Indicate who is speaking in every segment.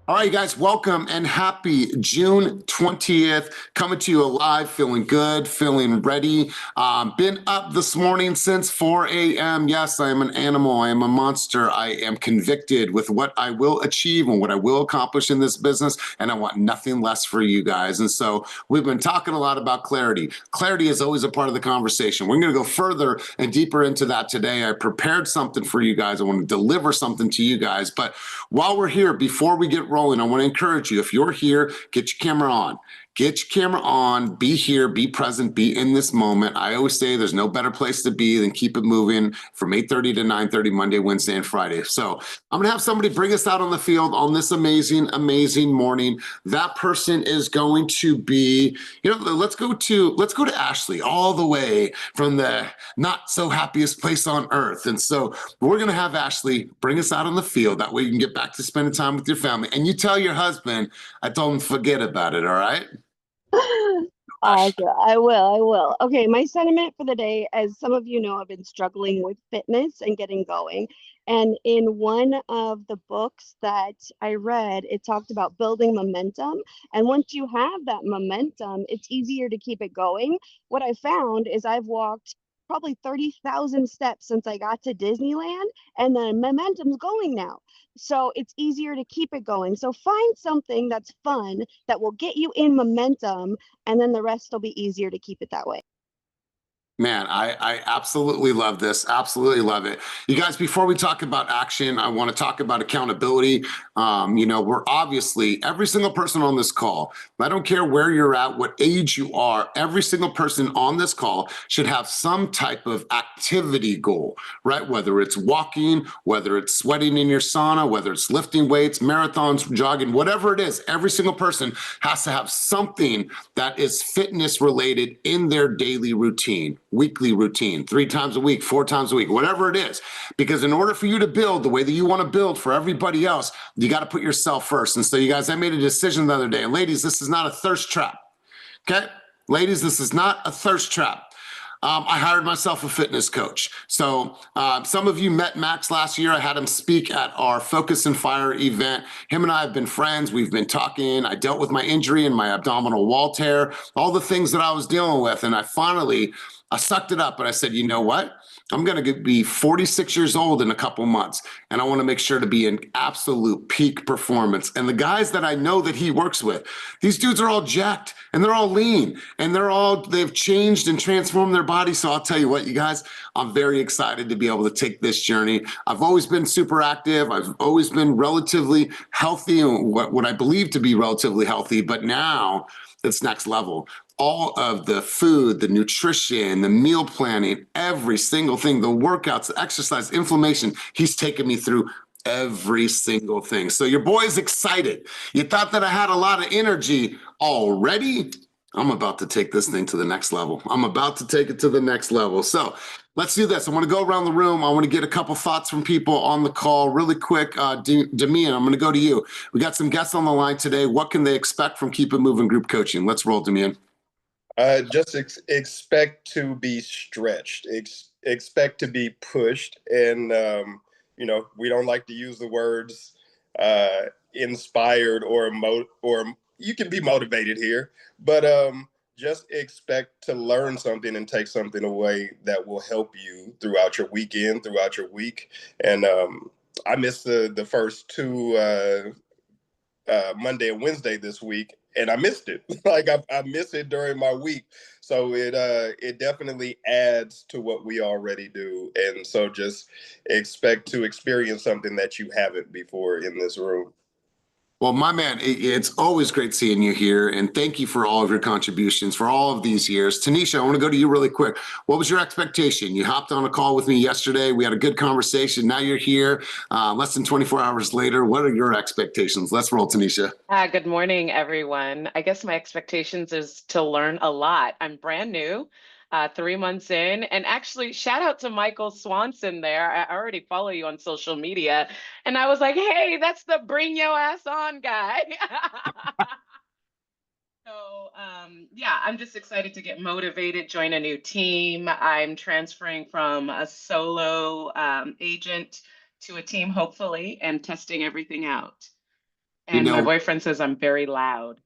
Speaker 1: All right, guys, welcome and happy June 20th. Coming to you alive, feeling good, feeling ready. Been up this morning since 4 a.m. Yes, I am an animal. I am a monster. I am convicted with what I will achieve and what I will accomplish in this business, and I want nothing less for you guys. And so we've been talking a lot about clarity. Clarity is always a part of the conversation. We're going to go further and deeper into that today. I prepared something for you guys. I want to deliver something to you guys. But while we're here, before we get rolling, I want to encourage you, if you're here, get your camera on. Get your camera on, be here, be present, be in this moment. I always say there's no better place to be than keep it moving from 8:30 to 9:30, Monday, Wednesday, and Friday. So I'm gonna have somebody bring us out on the field on this amazing, amazing morning. That person is going to be, let's go to Ashley, all the way from the not so happiest place on earth. And so we're gonna have Ashley bring us out on the field. That way you can get back to spending time with your family. And you tell your husband, I told him forget about it, all right?
Speaker 2: Awesome. I will. I will. Okay, my sentiment for the day, as some of you know, I've been struggling with fitness and getting going. And in one of the books that I read, it talked about building momentum. And once you have that momentum, it's easier to keep it going. What I found is I've walked probably 30,000 steps since I got to Disneyland, and the momentum's going now. So it's easier to keep it going. So find something that's fun that will get you in momentum, and then the rest will be easier to keep it that way.
Speaker 1: Man, I absolutely love this. Absolutely love it. You guys, before we talk about action, I want to talk about accountability. We're obviously every single person on this call, I don't care where you're at, what age you are, every single person on this call should have some type of activity goal, right? Whether it's walking, whether it's sweating in your sauna, whether it's lifting weights, marathons, jogging, whatever it is, every single person has to have something that is fitness related in their daily routine. Weekly routine, 3 times a week, 4 times a week, whatever it is. Because in order for you to build the way that you want to build for everybody else, you got to put yourself first. And so you guys, I made a decision the other day. And ladies, this is not a thirst trap. Okay? Ladies, this is not a thirst trap. I hired myself a fitness coach. So some of you met Max last year. I had him speak at our Focus and Fire event. Him and I have been friends. We've been talking. I dealt with my injury and my abdominal wall tear, all the things that I was dealing with. And I sucked it up and I said, you know what? I'm going to be 46 years old in a couple months, and I want to make sure to be in absolute peak performance. And the guys that I know that he works with, these dudes are all jacked and they're all lean and they've changed and transformed their body. So I'll tell you what, you guys, I'm very excited to be able to take this journey. I've always been super active. I've always been relatively healthy, and what I believe to be relatively healthy, but now it's next level. All of the food, the nutrition, the meal planning, every single thing, the workouts, the exercise, inflammation, he's taken me through every single thing. So your boy's excited. You thought that I had a lot of energy already? I'm about to take this thing to the next level. I'm about to take it to the next level. So let's do this. I want to go around the room. I want to get a couple thoughts from people on the call really quick. Demian, I'm going to go to you. We got some guests on the line today. What can they expect from Keep It Moving group coaching? Let's roll, Demian.
Speaker 3: Just expect to be stretched, expect to be pushed. And, we don't like to use the words inspired or you can be motivated here, but just expect to learn something and take something away that will help you throughout your weekend, throughout your week. And I missed the first 2 Monday and Wednesday this week, and I missed it. Like I missed it during my week. So it definitely adds to what we already do. And so just expect to experience something that you haven't before in this room.
Speaker 1: Well, my man, it's always great seeing you here, and thank you for all of your contributions for all of these years. Tanisha, I want to go to you really quick. What was your expectation? You hopped on a call with me yesterday. We had a good conversation. Now you're here, less than 24 hours later. What are your expectations? Let's roll, Tanisha.
Speaker 4: Good morning, everyone. I guess my expectations is to learn a lot. I'm brand new. 3 months in. And actually, shout out to Michael Swanson there. I already follow you on social media. And I was like, hey, that's the bring your ass on guy. So, yeah, I'm just excited to get motivated, join a new team. I'm transferring from a solo agent to a team, hopefully, and testing everything out.
Speaker 1: You
Speaker 4: And my
Speaker 1: know,
Speaker 4: boyfriend says I'm very loud.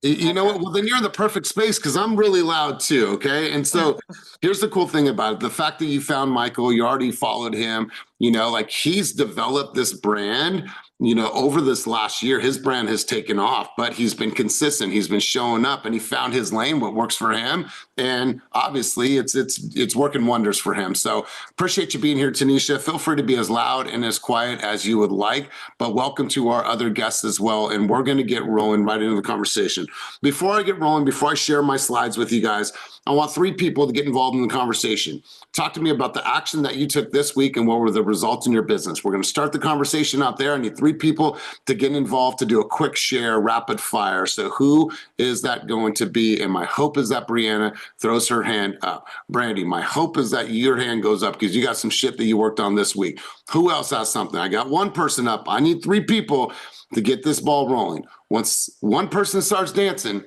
Speaker 1: you know what? Well, then you're in the perfect space because I'm really loud too. Okay. And so here's the cool thing about it. The fact that you found Michael, you already followed him, like he's developed this brand, over this last year. His brand has taken off, but he's been consistent. He's been showing up and he found his lane, what works for him. And obviously it's working wonders for him. So appreciate you being here, Tanisha. Feel free to be as loud and as quiet as you would like, but welcome to our other guests as well. And we're going to get rolling right into the conversation. Before I get rolling, before I share my slides with you guys, I want 3 people to get involved in the conversation. Talk to me about the action that you took this week and what were the results in your business. We're going to start the conversation out there. I need 3 people to get involved to do a quick share, rapid fire. So who is that going to be? And my hope is that Brianna throws her hand up. Brandy, my hope is that your hand goes up because you got some shit that you worked on this week. Who else has something? I got 1 person up. I need 3 people to get this ball rolling. Once 1 person starts dancing,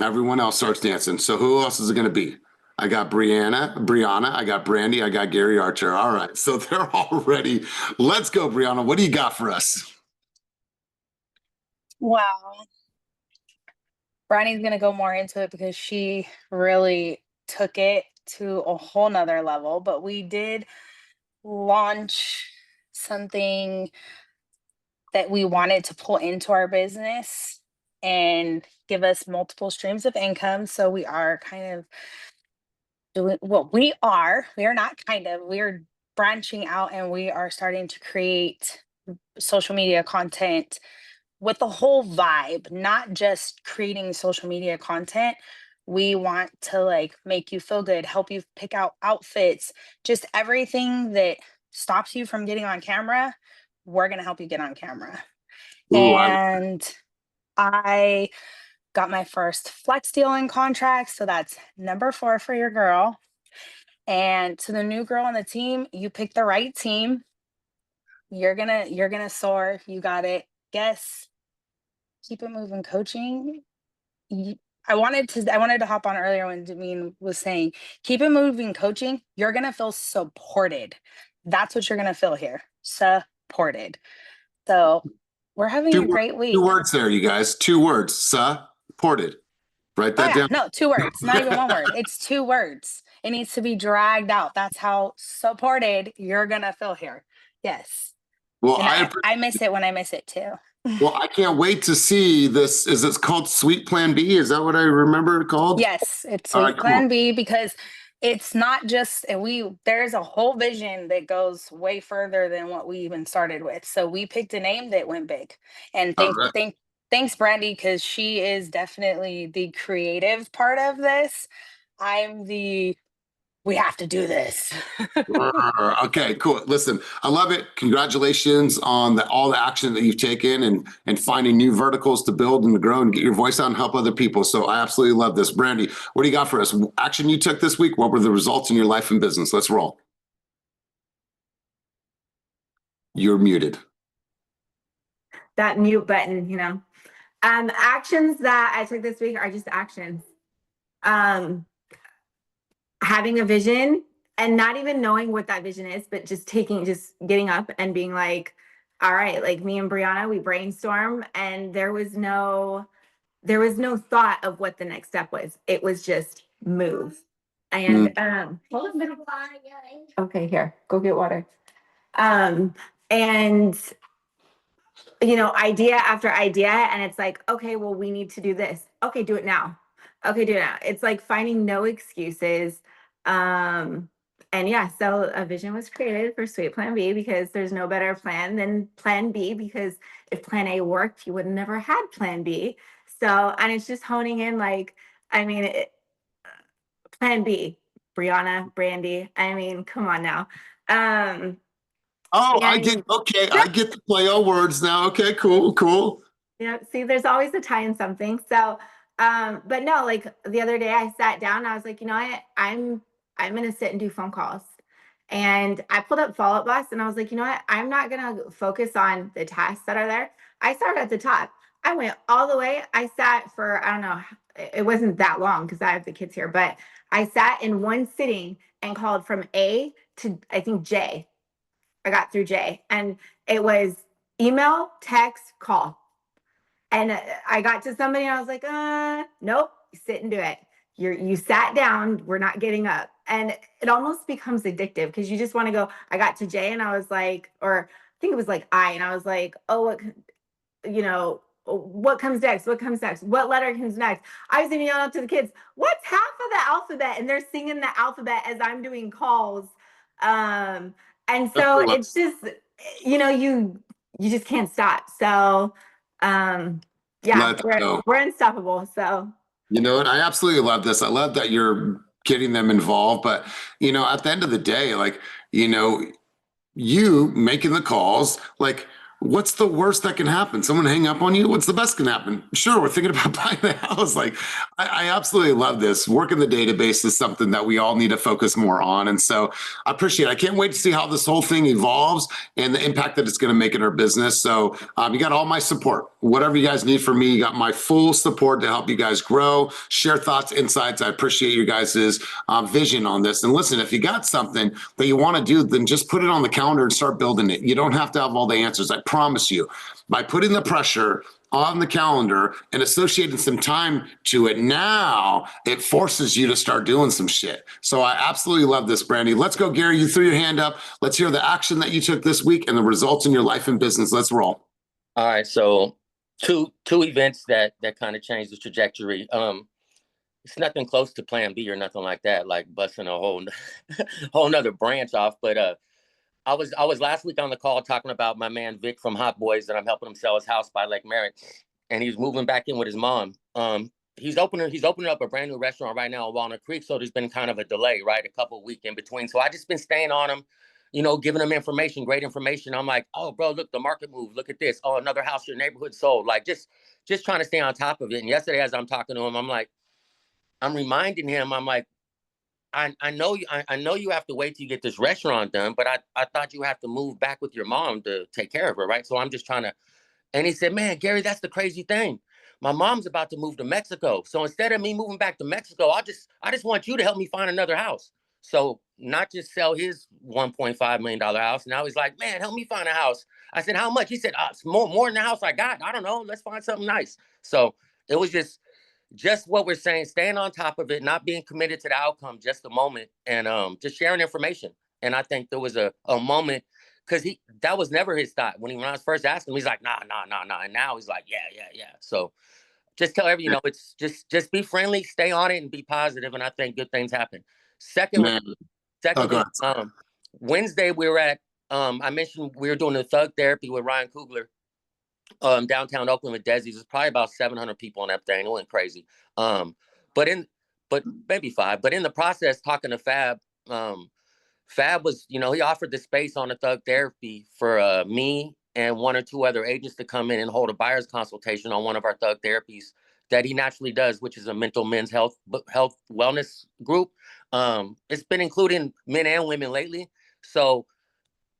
Speaker 1: everyone else starts dancing. So who else is it going to be? I got Brianna, I got Brandy, I got Gary Archer. All right, so they're all ready. Let's go, Brianna. What do you got for us?
Speaker 5: Wow. Brandy's going to go more into it because she really took it to a whole nother level. But we did launch something that we wanted to pull into our business and give us multiple streams of income. So we are kind of doing what we are not kind of, we're branching out and we are starting to create social media content with the whole vibe, not just creating social media content. We want to like make you feel good, help you pick out outfits, just everything that stops you from getting on camera. We're going to help you get on camera.
Speaker 1: Ooh,
Speaker 5: And I got my first flex deal in contract. So that's number 4 for your girl. And to the new girl on the team, you picked the right team. You're gonna soar. You got it. Guess keep it moving coaching. I wanted to hop on earlier when Jameen was saying keep it moving coaching. You're gonna feel supported. That's what you're gonna feel here. Supported. So we're having a great week.
Speaker 1: 2 words there, you guys. 2 words. Supported. Write
Speaker 5: Oh
Speaker 1: that
Speaker 5: yeah,
Speaker 1: down.
Speaker 5: no, 2 words, not even 1 word. It's 2 words. It needs to be dragged out. That's how supported you're gonna feel here. Yes.
Speaker 1: Well,
Speaker 5: And I miss it when I miss it too.
Speaker 1: well, I can't wait to see this. Is it called Sweet Plan B? Is that what I remember it called?
Speaker 5: Yes, it's
Speaker 1: All
Speaker 5: Sweet
Speaker 1: right,
Speaker 5: Plan
Speaker 1: cool.
Speaker 5: B because it's not just there's a whole vision that goes way further than what we even started with. So we picked a name that went big. And
Speaker 1: All right.
Speaker 5: thanks Brandy, because she is definitely the creative part of this. I'm the we have to do this.
Speaker 1: Okay, cool. Listen, I love it. Congratulations on all the action that you've taken and finding new verticals to build and to grow and get your voice out and help other people. So I absolutely love this. Brandy, what do you got for us? Action you took this week. What were the results in your life and business? Let's roll. You're muted.
Speaker 6: That mute button, actions that I took this week are just actions. Having a vision and not even knowing what that vision is, but just getting up and being like, all right, like me and Brianna, we brainstorm and there was no thought of what the next step was. It was just move. And hold a minute. Okay, here, go get water. And idea after idea, and it's like, okay, well, we need to do this. Okay, do it now. Okay, do it now. It's like finding no excuses. And yeah, so a vision was created for Sweet Plan B because there's no better plan than Plan B, because if Plan A worked, you would have never had Plan B. So, and it's just honing in, like, Plan B, Brianna, Brandy. Come on now.
Speaker 1: I get the play on words now. Okay, cool.
Speaker 6: Yeah, see, there's always a tie in something. So, but no, like the other day I sat down and I was like, you know what, I'm gonna sit and do phone calls. And I pulled up Follow Up Boss and I was like, you know what, I'm not gonna focus on the tasks that are there. I started at the top. I went all the way. I sat for, I don't know, it wasn't that long because I have the kids here, but I sat in one sitting and called from A to I think J. I got through J, and it was email, text, call. And I got to somebody and I was like, nope, sit and do it. You sat down, we're not getting up. And it almost becomes addictive because you just want to go. I got to J and I was like, or I think it was like I, and I was like, oh, what, you know, what comes next? What comes next? What letter comes next? I was even yelling out to the kids, what's half of the alphabet? And they're singing the alphabet as I'm doing calls. And so it's just, you know, you just can't stop. So yeah,
Speaker 1: Let's go.
Speaker 6: we're unstoppable. So
Speaker 1: You know what? I absolutely love this. I love that you're getting them involved. But, you know, at the end of the day, like, you know, you making the calls, like, what's the worst that can happen? Someone hang up on you? What's the best can happen? Sure, we're thinking about buying a house. Like, I absolutely love this. Working the database is something that we all need to focus more on. And so I appreciate it. I can't wait to see how this whole thing evolves and the impact that it's going to make in our business. So you got all my support. Whatever you guys need from me, you got my full support to help you guys grow, share thoughts, insights. I appreciate you guys' vision on this. And listen, if you got something that you want to do, then just put it on the calendar and start building it. You don't have to have all the answers. I promise you, by putting the pressure on the calendar and associating some time to it now, it forces you to start doing some shit. So I absolutely love this, Brandy. Let's go, Gary. You threw your hand up. Let's hear the action that you took this week and the results in your life and business. Let's roll.
Speaker 7: All right. So two events that kind of changed the trajectory. It's nothing close to plan B or nothing like that, like busting a whole nother branch off. But I was last week on the call talking about my man Vic from Hot Boys, and I'm helping him sell his house by Lake Merritt, and he's moving back in with his mom. He's opening up a brand new restaurant right now in Walnut Creek, so there's been kind of a delay, right? A couple of weeks in between. So I just been staying on him, you know, giving him information, great information. I'm like, oh, bro, look, the market moved. Look at this. Oh, another house in your neighborhood sold. Like just trying to stay on top of it. And yesterday, as I'm talking to him, I'm reminding him, I'm like, I know you have to wait till you get this restaurant done, but I thought you have to move back with your mom to take care of her, right? So I'm just trying to, and he said, man, Gary, that's the crazy thing. My mom's about to move to Mexico. So instead of me moving back to Mexico, I just want you to help me find another house. So not just sell his $1.5 million house. Now he's like, man, help me find a house. I said, how much? He said, it's more than the house I got. I don't know. Let's find something nice. So it was just what we're saying, staying on top of it, not being committed to the outcome, just the moment, and just sharing information. And I think there was a moment, because that was never his thought. When I was first asking him, he's like, nah. And now he's like, yeah. So just tell everyone, you know, it's just be friendly, stay on it, and be positive, and I think good things happen. Secondly, Wednesday we were at, I mentioned we were doing the thug therapy with Ryan Coogler, downtown Oakland with Desi's. There's probably about 700 people on that thing. It went crazy. But maybe 5. But in the process, talking to Fab, Fab was, you know, he offered the space on the thug therapy for me and 1 or 2 other agents to come in and hold a buyer's consultation on one of our thug therapies that he naturally does, which is a mental men's health wellness group. It's been including men and women lately. So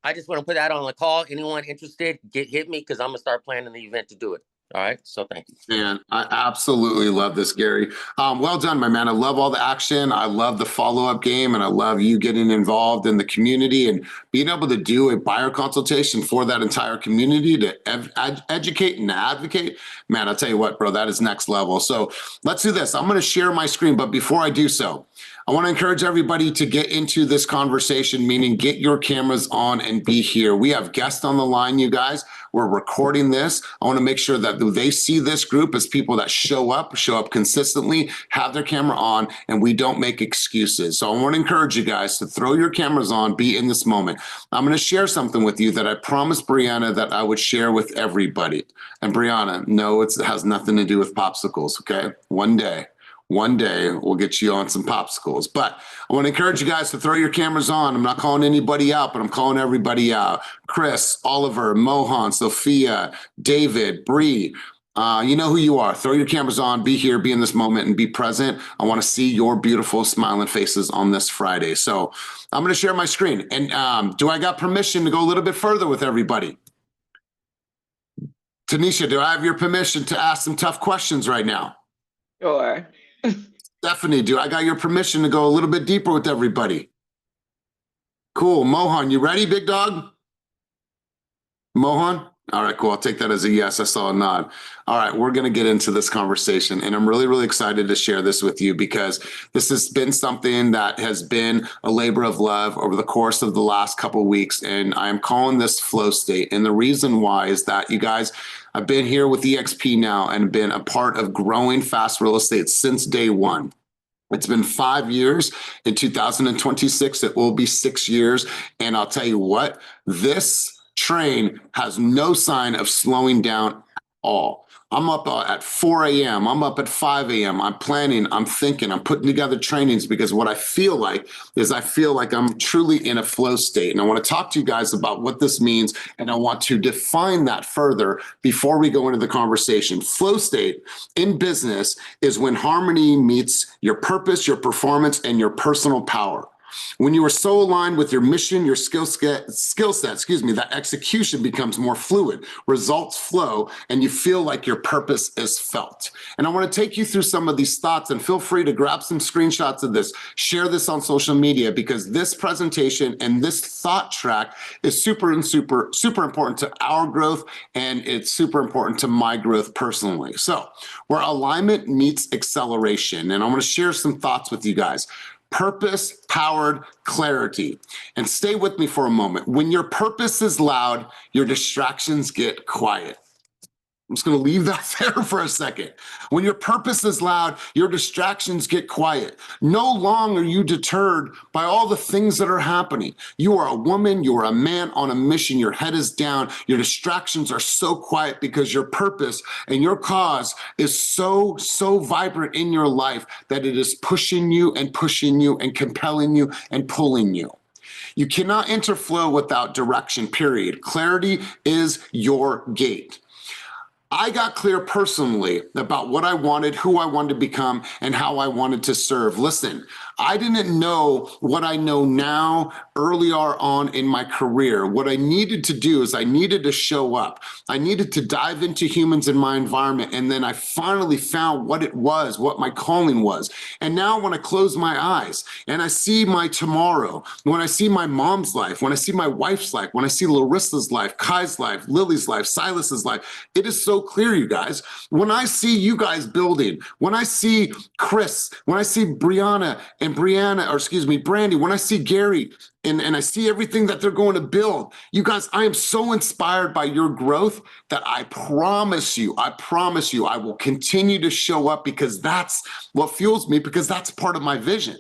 Speaker 7: I just want to put that on the call. Anyone interested, hit me, because I'm going to start planning the event to do it. All right. So thank you.
Speaker 1: Man, I absolutely love this, Gary. Well done, my man. I love all the action. I love the follow-up game, and I love you getting involved in the community and being able to do a buyer consultation for that entire community to educate and advocate. Man, I'll tell you what, bro, that is next level. So let's do this. I'm going to share my screen, but before I do so, I want to encourage everybody to get into this conversation, meaning get your cameras on and be here. We have guests on the line, you guys. We're recording this. I want to make sure that they see this group as people that show up consistently, have their camera on, and we don't make excuses. So I want to encourage you guys to throw your cameras on, be in this moment. I'm going to share something with you that I promised Brianna that I would share with everybody. And Brianna, no, it has nothing to do with popsicles, okay? One day we'll get you on some popsicles. But I want to encourage you guys to throw your cameras on. I'm not calling anybody out, but I'm calling everybody out. Chris, Oliver, Mohan, Sophia, David, Bree. You know who you are. Throw your cameras on, be here, be in this moment, and be present. I want to see your beautiful smiling faces on this Friday. So I'm going to share my screen. And do I got permission to go a little bit further with everybody? Tanisha, do I have your permission to ask some tough questions right now?
Speaker 4: Sure.
Speaker 1: Stephanie, do I got your permission to go a little bit deeper with everybody? Cool. Mohan, you ready, big dog? Mohan? All right, cool. I'll take that as a yes. I saw a nod. All right, we're going to get into this conversation, and I'm really, really excited to share this with you because this has been something that has been a labor of love over the course of the last couple of weeks, and I'm calling this flow state. And the reason why is that, you guys, I've been here with EXP now and been a part of growing fast real estate since day one. It's been 5 years. In 2026, it will be 6 years. And I'll tell you what, this train has no sign of slowing down at all. I'm up at 4 a.m. I'm up at 5 a.m. I'm planning, I'm thinking, I'm putting together trainings because what I feel like is I feel like I'm truly in a flow state. And I want to talk to you guys about what this means. And I want to define that further before we go into the conversation. Flow state in business is when harmony meets your purpose, your performance, and your personal power. When you are so aligned with your mission, your skill set, that execution becomes more fluid, results flow, and you feel like your purpose is felt. And I want to take you through some of these thoughts, and feel free to grab some screenshots of this, share this on social media, because this presentation and this thought track is super important to our growth, and it's super important to my growth personally. So where alignment meets acceleration, and I want to share some thoughts with you guys. Purpose-powered clarity. And stay with me for a moment. When your purpose is loud, your distractions get quiet. I'm just going to leave that there for a second. When your purpose is loud, your distractions get quiet. No longer are you deterred by all the things that are happening. You are a woman, you are a man on a mission. Your head is down. Your distractions are so quiet because your purpose and your cause is so vibrant in your life that it is pushing you and compelling you and pulling you. You cannot enter flow without direction, period. Clarity is your gate. I got clear personally about what I wanted, who I wanted to become, and how I wanted to serve. Listen, I didn't know what I know now earlier on in my career. What I needed to do is I needed to show up. I needed to dive into humans in my environment. And then I finally found what it was, what my calling was. And now when I close my eyes and I see my tomorrow, when I see my mom's life, when I see my wife's life, when I see Larissa's life, Kai's life, Lily's life, Silas's life, it is so clear, you guys. When I see you guys building, when I see Chris, when I see Brianna and Brandy, when I see Gary and I see everything that they're going to build, you guys, I am so inspired by your growth that I promise you, I will continue to show up because that's what fuels me, because that's part of my vision.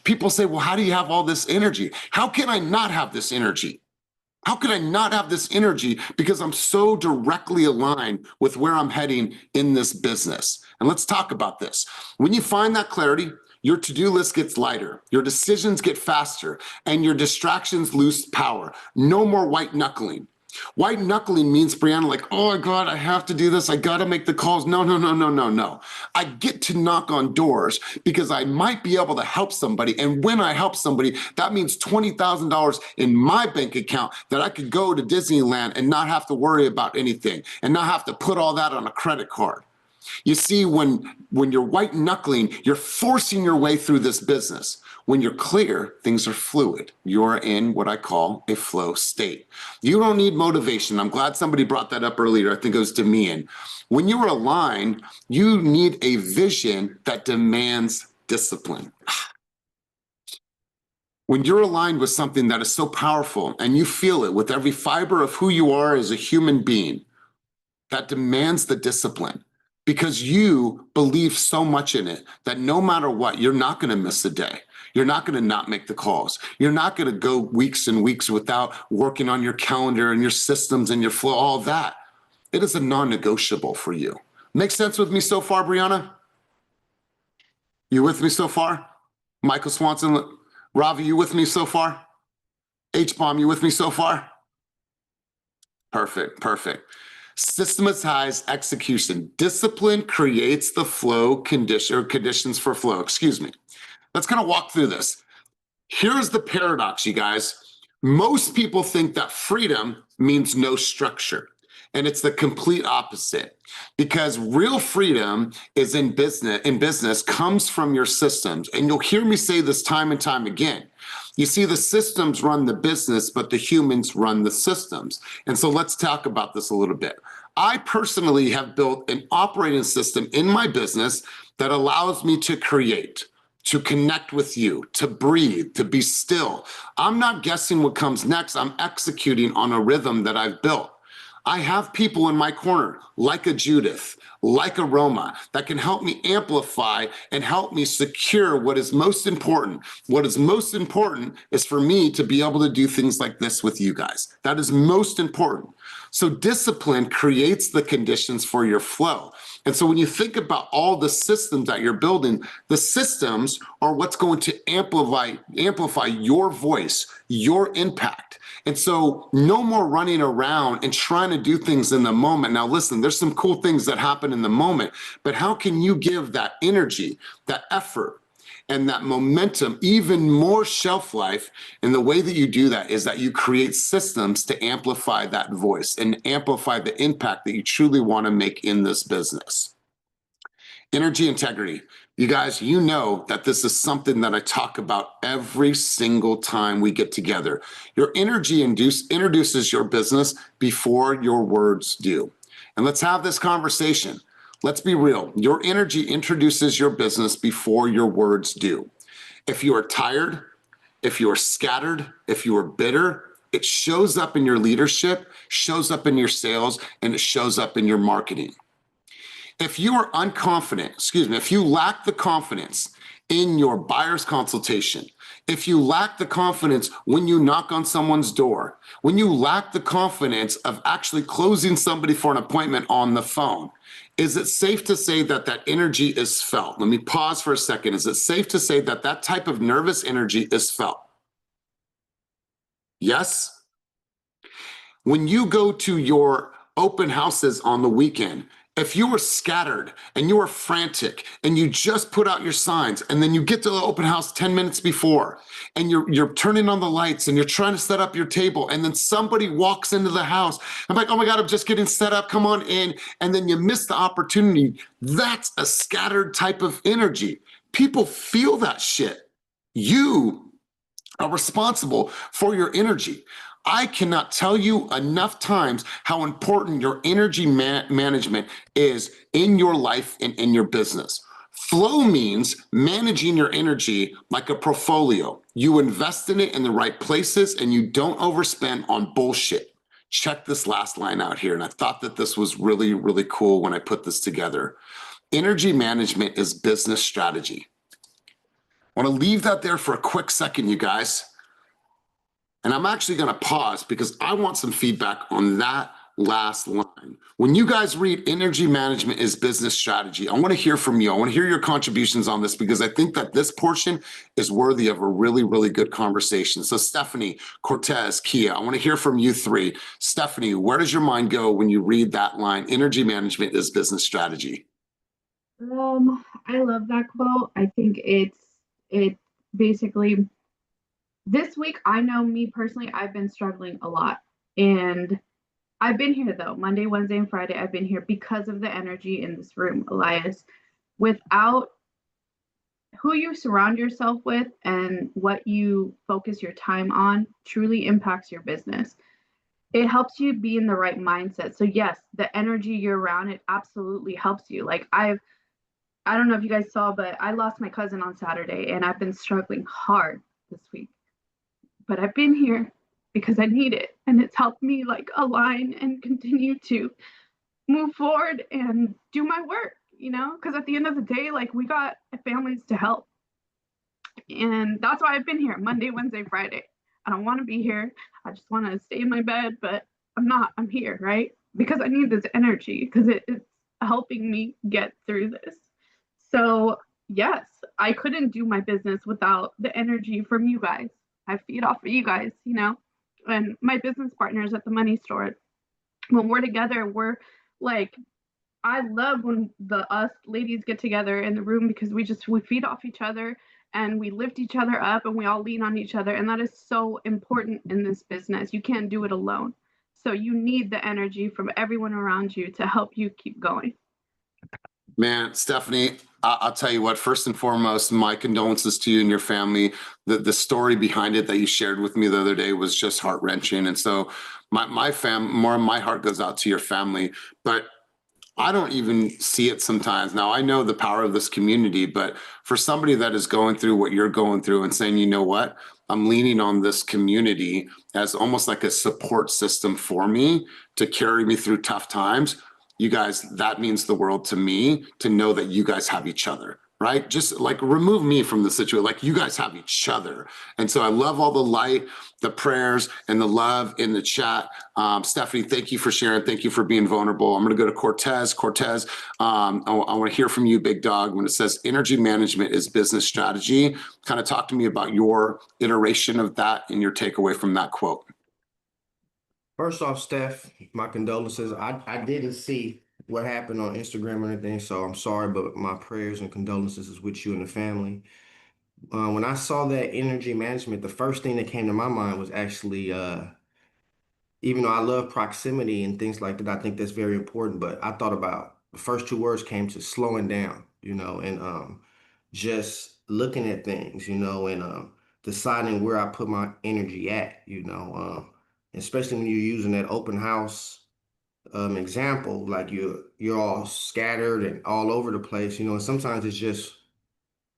Speaker 1: People say, well, how do you have all this energy? How can I not have this energy? How could I not have this energy? Because I'm so directly aligned with where I'm heading in this business. And let's talk about this. When you find that clarity, your to-do list gets lighter, your decisions get faster, and your distractions lose power. No more white knuckling. White knuckling means, Brianna, like, oh my God, I have to do this. I got to make the calls. No. I get to knock on doors because I might be able to help somebody. And when I help somebody, that means $20,000 in my bank account that I could go to Disneyland and not have to worry about anything and not have to put all that on a credit card. You see, when you're white knuckling, you're forcing your way through this business. When you're clear, things are fluid. You're in what I call a flow state. You don't need motivation. I'm glad somebody brought that up earlier. I think it was Demian. When you are aligned, you need a vision that demands discipline. When you're aligned with something that is so powerful and you feel it with every fiber of who you are as a human being, that demands the discipline. Because you believe so much in it that no matter what, you're not going to miss a day. You're not going to not make the calls. You're not going to go weeks and weeks without working on your calendar and your systems and your flow, all that. It is a non-negotiable for you. Make sense with me so far, Brianna? You with me so far? Michael Swanson, Ravi, you with me so far? H-Bomb, you with me so far? Perfect. Systematized execution. Discipline creates the flow conditions for flow. Excuse me. Let's kind of walk through this. Here's the paradox, you guys. Most people think that freedom means no structure. And it's the complete opposite, because real freedom is in business comes from your systems. And you'll hear me say this time and time again. You see, the systems run the business, but the humans run the systems. And so let's talk about this a little bit. I personally have built an operating system in my business that allows me to create, to connect with you, to breathe, to be still. I'm not guessing what comes next. I'm executing on a rhythm that I've built. I have people in my corner, like a Judith, like a Roma, that can help me amplify and help me secure what is most important. What is most important is for me to be able to do things like this with you guys. That is most important. So discipline creates the conditions for your flow. And so when you think about all the systems that you're building, the systems are what's going to amplify your voice, your impact. And so no more running around and trying to do things in the moment. Now, listen, there's some cool things that happen in the moment, but how can you give that energy, that effort, and that momentum even more shelf life? And the way that you do that is that you create systems to amplify that voice and amplify the impact that you truly want to make in this business. Energy integrity. You guys, you know that this is something that I talk about every single time we get together. Your energy introduces your business before your words do. And let's have this conversation. Let's be real. Your energy introduces your business before your words do. If you are tired, if you are scattered, if you are bitter, it shows up in your leadership, shows up in your sales, and it shows up in your marketing. If you are unconfident, if you lack the confidence in your buyer's consultation, if you lack the confidence when you knock on someone's door, when you lack the confidence of actually closing somebody for an appointment on the phone, is it safe to say that that energy is felt? Let me pause for a second. Is it safe to say that that type of nervous energy is felt? Yes? When you go to your open houses on the weekend, if you were scattered and you were frantic and you just put out your signs and then you get to the open house 10 minutes before and you're turning on the lights and you're trying to set up your table and then somebody walks into the house, I'm like, oh my God, I'm just getting set up, come on in. And then you miss the opportunity. That's a scattered type of energy. People feel that shit. You are responsible for your energy. I cannot tell you enough times how important your energy management is in your life and in your business. Flow means managing your energy like a portfolio. You invest in it in the right places and you don't overspend on bullshit. Check this last line out here. And I thought that this was really, really cool when I put this together. Energy management is business strategy. I want to leave that there for a quick second, you guys. And I'm actually going to pause because I want some feedback on that last line. When you guys read energy management is business strategy, I want to hear from you. I want to hear your contributions on this because I think that this portion is worthy of a really, really good conversation. So Stephanie, Cortez, Kia, I want to hear from you three. Stephanie, where does your mind go when you read that line, energy management is business strategy?
Speaker 8: I love that quote. I think it basically, this week, I know me personally, I've been struggling a lot. And I've been here though, Monday, Wednesday, and Friday, I've been here because of the energy in this room, Elias. Without who you surround yourself with and what you focus your time on truly impacts your business. It helps you be in the right mindset. So yes, the energy you're around, it absolutely helps you. Like I don't know if you guys saw, but I lost my cousin on Saturday and I've been struggling hard this week. But I've been here because I need it. And it's helped me like align and continue to move forward and do my work, because at the end of the day, like we got families to help. And that's why I've been here Monday, Wednesday, Friday. I don't want to be here. I just want to stay in my bed, but I'm not. I'm here, right? Because I need this energy because it's helping me get through this. So yes, I couldn't do my business without the energy from you guys. I feed off of you guys, and my business partners at the money store. When we're together, we're like, I love when us ladies get together in the room because we feed off each other and we lift each other up and we all lean on each other. And that is so important in this business. You can't do it alone. So you need the energy from everyone around you to help you keep going.
Speaker 1: Man, Stephanie, I'll tell you what, first and foremost, my condolences to you and your family. The story behind it that you shared with me the other day was just heart-wrenching. And so more of my heart goes out to your family. But I don't even see it sometimes. Now, I know the power of this community, but for somebody that is going through what you're going through and saying, you know what, I'm leaning on this community as almost like a support system for me to carry me through tough times. You guys, that means the world to me to know that you guys have each other, right? Just like remove me from the situation, like you guys have each other. And so I love all the light, the prayers, and the love in the chat. Stephanie, thank you for sharing. Thank you for being vulnerable. I'm going to go to Cortez. Cortez, I want to hear from you, big dog. When it says energy management is business strategy, kind of talk to me about your iteration of that and your takeaway from that quote.
Speaker 9: First off, Steph, my condolences. I didn't see what happened on Instagram or anything, so I'm sorry, but my prayers and condolences is with you and the family. When I saw that energy management, the first thing that came to my mind was actually, even though I love proximity and things like that, I think that's very important. But I thought about the first two words came to slowing down, and just looking at things, and deciding where I put my energy at, especially when you're using that open house example, like you're all scattered and all over the place, and sometimes it's just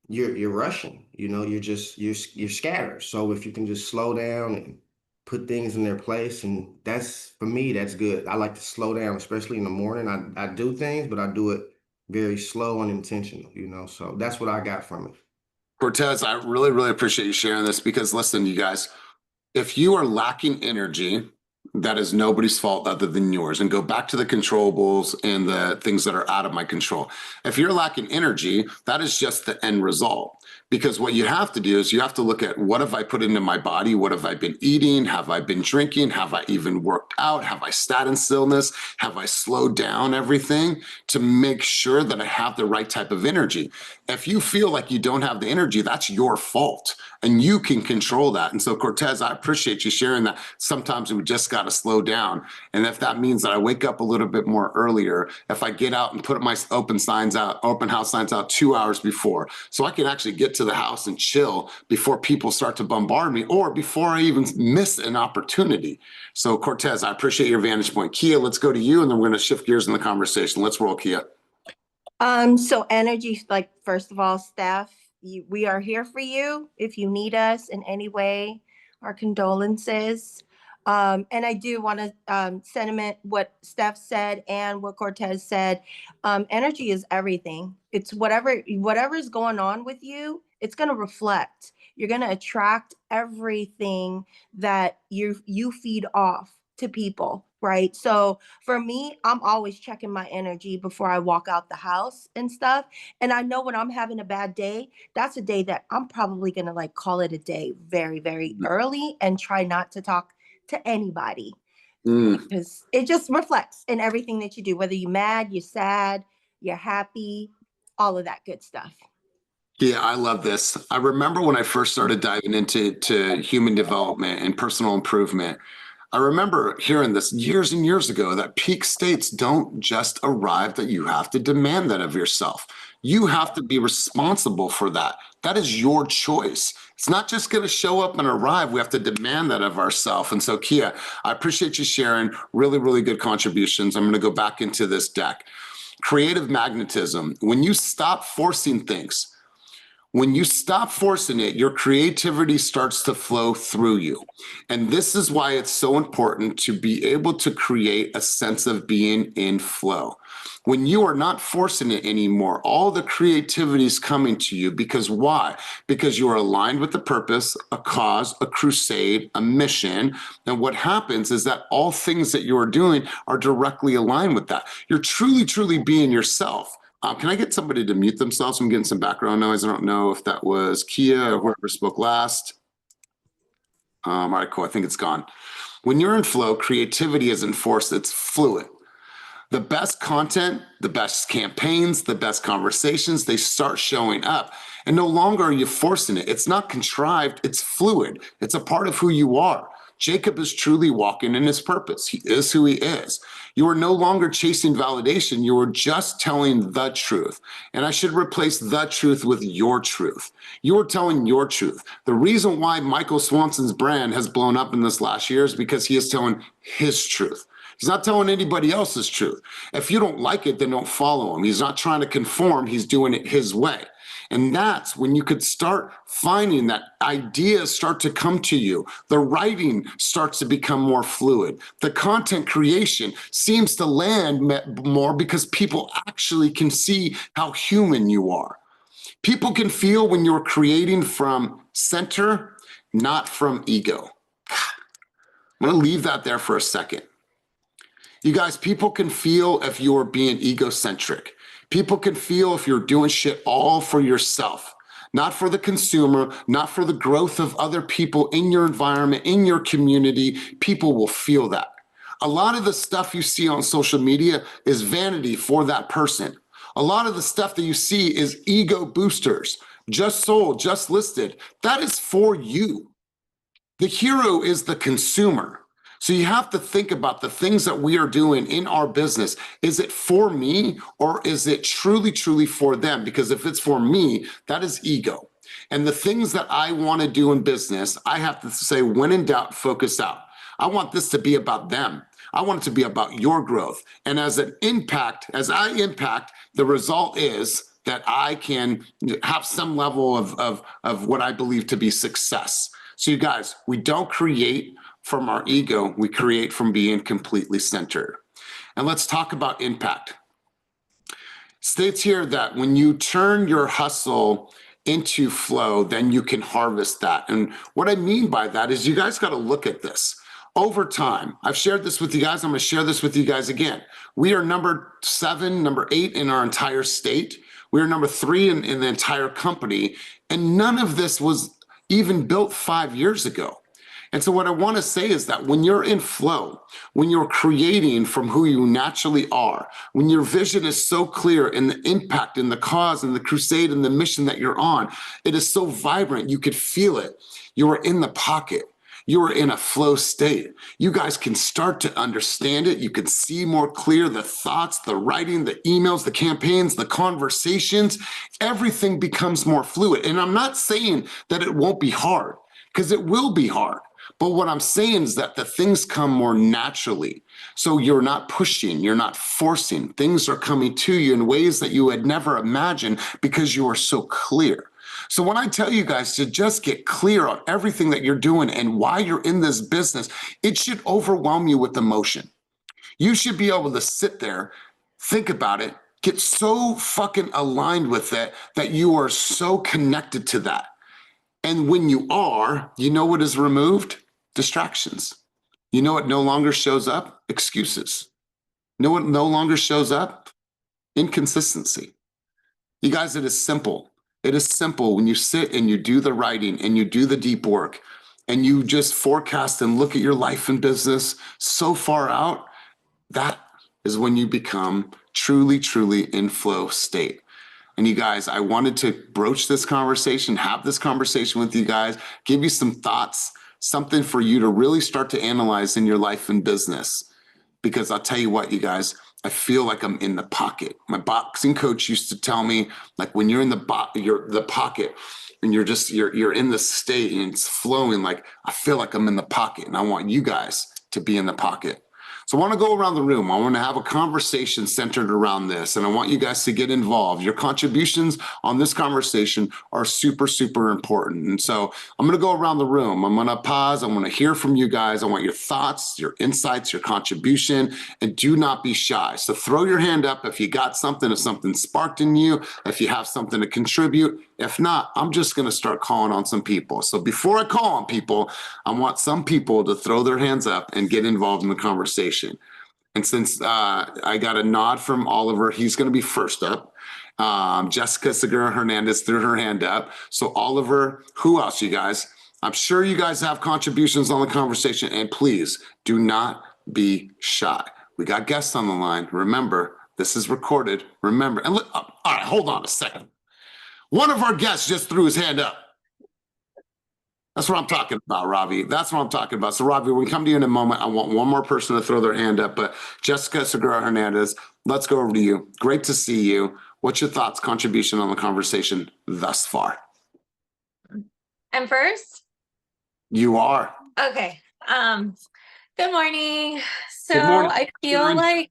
Speaker 9: you're rushing, you're scattered. So if you can just slow down and put things in their place, and that's for me, that's good. I like to slow down, especially in the morning. I do things, but I do it very slow and intentional, so that's what I got from it.
Speaker 1: Cortez, I really, really appreciate you sharing this because listen, you guys, if you are lacking energy, that is nobody's fault other than yours. And go back to the controllables and the things that are out of my control. If you're lacking energy, that is just the end result. Because what you have to do is you have to look at what have I put into my body? What have I been eating? Have I been drinking? Have I even worked out? Have I sat in stillness? Have I slowed down everything to make sure that I have the right type of energy? If you feel like you don't have the energy, that's your fault and you can control that. And so Cortez, I appreciate you sharing that. Sometimes we just got to slow down. And if that means that I wake up a little bit more earlier, if I get out and put my open house signs out 2 hours before, so I can actually get to the house and chill before people start to bombard me or before I even miss an opportunity. So Cortez, I appreciate your vantage point. Kia, let's go to you and then we're going to shift gears in the conversation. Let's roll, Kia.
Speaker 10: So energy, like, first of all, Steph, we are here for you if you need us in any way. Our condolences. And I do want to sentiment what Steph said and what Cortez said. Energy is everything. It's whatever's going on with you, it's going to reflect. You're going to attract everything that you feed off to people, right? So for me, I'm always checking my energy before I walk out the house and stuff. And I know when I'm having a bad day, that's a day that I'm probably going to like call it a day very, very early and try not to talk to anybody because it just reflects in everything that you do, whether you're mad, you're sad, you're happy, all of that good stuff.
Speaker 1: Yeah, I love this. I remember when I first started diving into human development and personal improvement, I remember hearing this years and years ago that peak states don't just arrive, that you have to demand that of yourself. You have to be responsible for that. That is your choice. It's not just going to show up and arrive. We have to demand that of ourselves. And so, Kia, I appreciate you sharing really, really good contributions. I'm going to go back into this deck. Creative magnetism. When you stop forcing things, when you stop forcing it, your creativity starts to flow through you. And this is why it's so important to be able to create a sense of being in flow. When you are not forcing it anymore, all the creativity is coming to you. Because why? Because you are aligned with the purpose, a cause, a crusade, a mission. And what happens is that all things that you are doing are directly aligned with that. You're truly, truly being yourself. Can I get somebody to mute themselves? I'm getting some background noise. I don't know if that was Kia or whoever spoke last. All right, cool. I think it's gone. When you're in flow, creativity isn't forced, it's fluid. The best content, the best campaigns, the best conversations, they start showing up. And no longer are you forcing it. It's not contrived, it's fluid. It's a part of who you are. Jacob is truly walking in his purpose. He is who he is. You are no longer chasing validation. You are just telling the truth. And I should replace the truth with your truth. You are telling your truth. The reason why Michael Swanson's brand has blown up in this last year is because he is telling his truth. He's not telling anybody else's truth. If you don't like it, then don't follow him. He's not trying to conform. He's doing it his way. And that's when you could start finding that ideas start to come to you. The writing starts to become more fluid. The content creation seems to land more because people actually can see how human you are. People can feel when you're creating from center, not from ego. I'm going to leave that there for a second. You guys, people can feel if you're being egocentric. People can feel if you're doing shit all for yourself, not for the consumer, not for the growth of other people in your environment, in your community. People will feel that. A lot of the stuff you see on social media is vanity for that person. A lot of the stuff that you see is ego boosters, just sold, just listed. That is for you. The hero is the consumer. So you have to think about the things that we are doing in our business. Is it for me or is it truly, truly for them? Because if it's for me, that is ego. And the things that I want to do in business, I have to say, when in doubt, focus out. I want this to be about them. I want it to be about your growth. And as an impact, as I impact, the result is that I can have some level of what I believe to be success. So you guys, we don't create from our ego, we create from being completely centered. And let's talk about impact. It states here that when you turn your hustle into flow, then you can harvest that. And what I mean by that is you guys got to look at this. Over time, I've shared this with you guys. I'm going to share this with you guys again. We are number 7, number 8 in our entire state. We are number 3 in the entire company. And none of this was even built 5 years ago. And so what I want to say is that when you're in flow, when you're creating from who you naturally are, when your vision is so clear and the impact and the cause and the crusade and the mission that you're on, it is so vibrant, you could feel it. You are in the pocket. You are in a flow state. You guys can start to understand it. You can see more clear the thoughts, the writing, the emails, the campaigns, the conversations. Everything becomes more fluid. And I'm not saying that it won't be hard, because it will be hard. But what I'm saying is that the things come more naturally. So you're not pushing, you're not forcing. Things are coming to you in ways that you had never imagined because you are so clear. So when I tell you guys to just get clear on everything that you're doing and why you're in this business, it should overwhelm you with emotion. You should be able to sit there, think about it, get so fucking aligned with it that you are so connected to that. And when you are, you know what is removed? Distractions. You know what no longer shows up? Excuses. You know what no longer shows up? Inconsistency. You guys, it is simple. It is simple when you sit and you do the writing and you do the deep work and you just forecast and look at your life and business so far out. That is when you become truly, truly in flow state. And you guys, I wanted to broach this conversation, have this conversation with you guys, give you some thoughts, something for you to really start to analyze in your life and business. Because I'll tell you what, you guys, I feel like I'm in the pocket. My boxing coach used to tell me, like, when you're in the pocket and you're in the state and it's flowing, like, I feel like I'm in the pocket, and I want you guys to be in the pocket. So I want to go around the room. I want to have a conversation centered around this, and I want you guys to get involved. Your contributions on this conversation are super, super important. And so I'm going to go around the room. I'm going to pause. I want to hear from you guys. I want your thoughts, your insights, your contribution, and do not be shy. So throw your hand up if you got something, if something sparked in you, if you have something to contribute. If not, I'm just going to start calling on some people. So before I call on people, I want some people to throw their hands up and get involved in the conversation. And since I got a nod from Oliver, he's going to be first up. Jessica Segura Hernandez threw her hand up. So Oliver, who else, you guys? I'm sure you guys have contributions on the conversation, and please do not be shy. We got guests on the line. Remember, this is recorded. Remember, and look, all right, hold on a second. One of our guests just threw his hand up. That's what I'm talking about, Ravi. That's what I'm talking about. So, Ravi, we come to you in a moment. I want one more person to throw their hand up, but Jessica Segura Hernandez, let's go over to you. Great to see you. What's your thoughts, contribution on the conversation thus far?
Speaker 11: I'm first?
Speaker 1: You are.
Speaker 11: Okay. Good morning. So
Speaker 1: Good morning.
Speaker 11: I feel like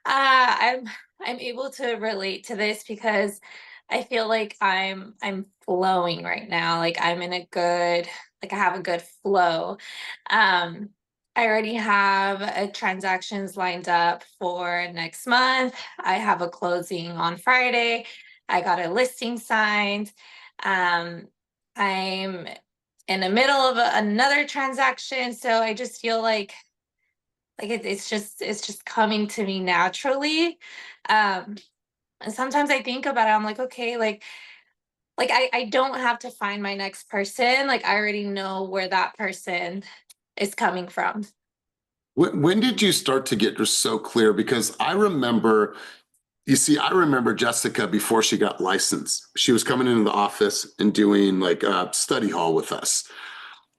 Speaker 11: I'm able to relate to this because I feel like I'm flowing right now. Like I'm in a good, like I have a good flow. Um, I already have transactions lined up for next month. I have a closing on Friday. I got a listing signed. I'm in the middle of another transaction, so I just feel like it's just coming to me naturally. Um, and sometimes I think about it, I'm like, okay, like I don't have to find my next person. Like I already know where that person is coming from.
Speaker 1: When did you start to get just so clear? Because I remember, you see, I remember Jessica before she got licensed. She was coming into the office and doing like a study hall with us.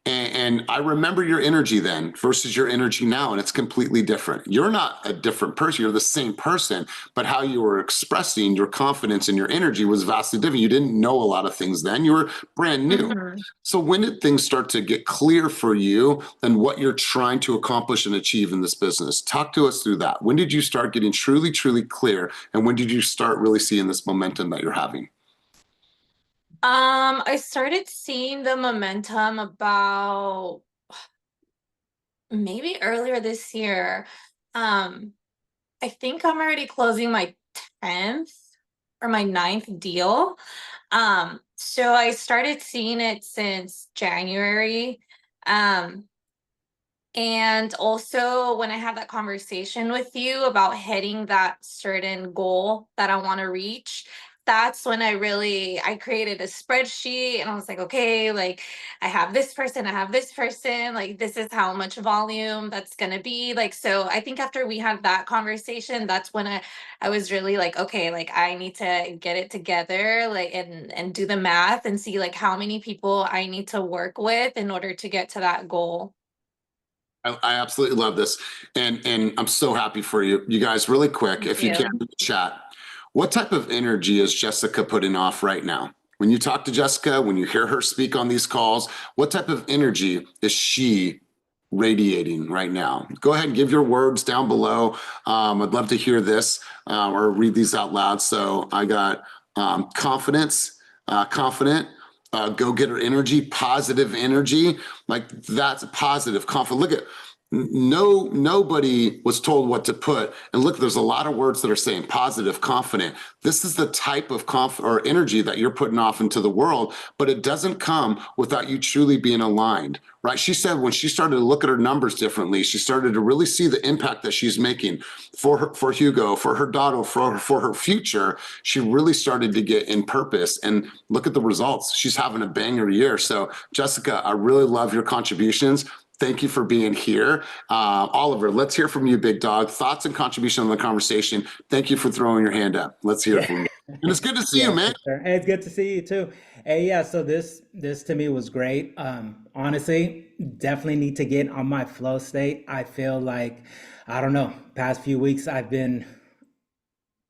Speaker 1: And I remember your energy then versus your energy now, and it's completely different. You're not a different person, you're the same person, but how you were expressing your confidence and your energy was vastly different. You didn't know a lot of things then, you were brand new.
Speaker 11: Mhm.
Speaker 1: So when did things start to get clear for you and what you're trying to accomplish and achieve in this business? Talk to us through that. When did you start getting truly, truly clear? And when did you start really seeing this momentum that you're having?
Speaker 11: I started seeing the momentum about maybe earlier this year. Um, I think I'm already closing my 10th or my 9th deal. So I started seeing it since January. Um, and also when I had that conversation with you about hitting that certain goal that I want to reach, that's when I created a spreadsheet and I was like, okay, like I have this person, like this is how much volume that's gonna be. Like, so I think after we had that conversation, that's when I was really like, okay, like I need to get it together, like and do the math and see like how many people I need to work with in order to get to that goal.
Speaker 1: I absolutely love this. And I'm so happy for you. You guys, really quick,
Speaker 11: Thank
Speaker 1: if you can
Speaker 11: you.
Speaker 1: in the chat, what type of energy is Jessica putting off right now? When you talk to Jessica, when you hear her speak on these calls, what type of energy is she radiating right now? Go ahead and give your words down below. I'd love to hear this or read these out loud. So I got confidence, confident, go-getter energy, positive energy. Like that's a positive, confident. Look at nobody was told what to put. And look, there's a lot of words that are saying positive, confident. This is the type of or energy that you're putting off into the world, but it doesn't come without you truly being aligned, right? She said when she started to look at her numbers differently, she started to really see the impact that she's making for Hugo, for her daughter, for her future. She really started to get in purpose, and look at the results. She's having a banger year. So Jessica, I really love your contributions. Thank you for being here. Oliver, let's hear from you, big dog. Thoughts and contribution on the conversation. Thank you for throwing your hand up. Let's hear from you. And it's good to see you, man.
Speaker 12: For sure. Hey, it's good to see you too. Hey, yeah, so this to me was great. Honestly, definitely need to get on my flow state. I feel like, I don't know, past few weeks I've been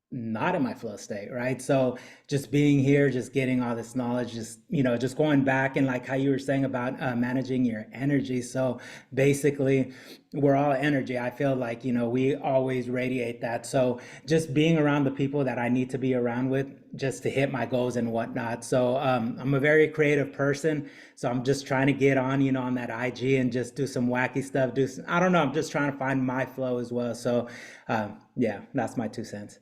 Speaker 12: not in my flow state, right? So just being here, just getting all this knowledge, just, just going back and like how you were saying about managing your energy. So basically we're all energy. I feel like, we always radiate that. So just being around the people that I need to be around with just to hit my goals and whatnot. So I'm a very creative person. So I'm just trying to get on, on that IG and just do some wacky stuff. I don't know. I'm just trying to find my flow as well. So yeah, that's my 2 cents.